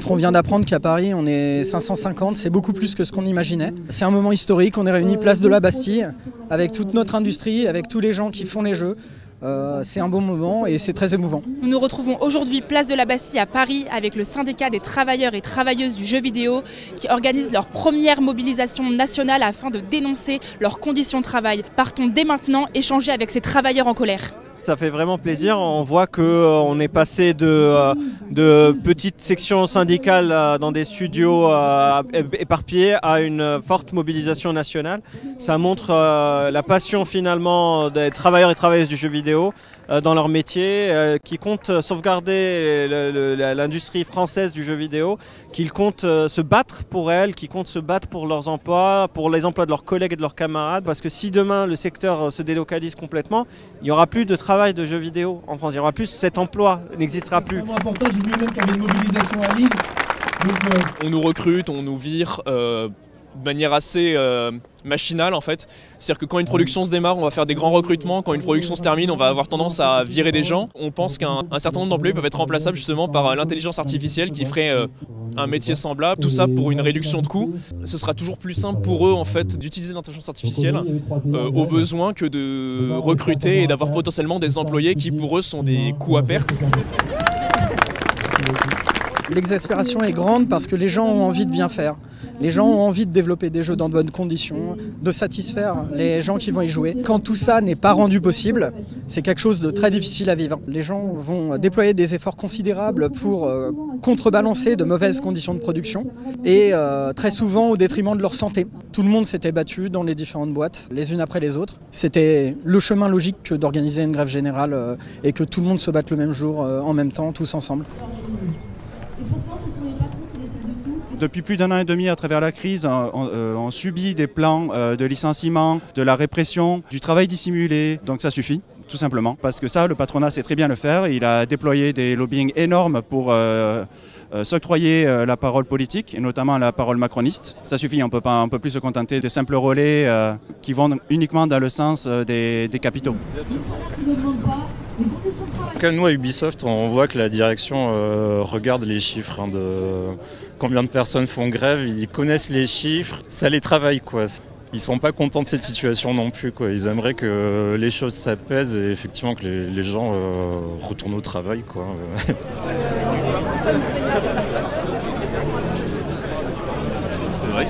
peut-être on vient d'apprendre qu'à Paris on est 550, c'est beaucoup plus que ce qu'on imaginait. C'est un moment historique, on est réunis place de la Bastille avec toute notre industrie, avec tous les gens qui font les jeux. C'est un bon moment et c'est très émouvant. Nous nous retrouvons aujourd'hui place de la Bastille à Paris avec le syndicat des travailleurs et travailleuses du jeu vidéo qui organise leur première mobilisation nationale afin de dénoncer leurs conditions de travail. Partons dès maintenant échanger avec ces travailleurs en colère. Ça fait vraiment plaisir, on voit qu'on est passé de petites sections syndicales dans des studios éparpillés à une forte mobilisation nationale. Ça montre la passion finalement des travailleurs et travailleuses du jeu vidéo dans leur métier, qui comptent sauvegarder l'industrie française du jeu vidéo, qui comptent se battre pour elle, qui comptent se battre pour leurs emplois, pour les emplois de leurs collègues et de leurs camarades. Parce que si demain le secteur se délocalise complètement, il n'y aura plus de travail de jeux vidéo en France. Il n'y aura plus cet emploi, n'existera plus. C'est important, j'ai vu même qu'il y avait une mobilisation à Lille. Donc, on nous recrute, on nous vire de manière assez machinale en fait. C'est-à-dire que quand une production se démarre, on va faire des grands recrutements. Quand une production se termine, on va avoir tendance à virer des gens. On pense qu'un certain nombre d'employés peuvent être remplaçables justement par l'intelligence artificielle qui ferait un métier semblable. Tout ça pour une réduction de coûts. Ce sera toujours plus simple pour eux en fait d'utiliser l'intelligence artificielle au besoin que de recruter et d'avoir potentiellement des employés qui pour eux sont des coûts à perte. L'exaspération est grande parce que les gens ont envie de bien faire. Les gens ont envie de développer des jeux dans de bonnes conditions, de satisfaire les gens qui vont y jouer. Quand tout ça n'est pas rendu possible, c'est quelque chose de très difficile à vivre. Les gens vont déployer des efforts considérables pour contrebalancer de mauvaises conditions de production et très souvent au détriment de leur santé. Tout le monde s'était battu dans les différentes boîtes, les unes après les autres. C'était le chemin logique que d'organiser une grève générale et que tout le monde se batte le même jour, en même temps, tous ensemble. Depuis plus d'1 an et demi, à travers la crise, on subit des plans de licenciement, de la répression, du travail dissimulé. Donc ça suffit, tout simplement. Parce que ça, le patronat sait très bien le faire. Il a déployé des lobbying énormes pour s'octroyer la parole politique, et notamment la parole macroniste. Ça suffit, on peut plus se contenter de simples relais qui vont uniquement dans le sens des capitaux. Comme nous à Ubisoft, on voit que la direction regarde les chiffres de combien de personnes font grève, ils connaissent les chiffres, ça les travaille quoi. Ils sont pas contents de cette situation non plus quoi. Ils aimeraient que les choses s'apaisent et effectivement que les gens retournent au travail quoi. C'est vrai.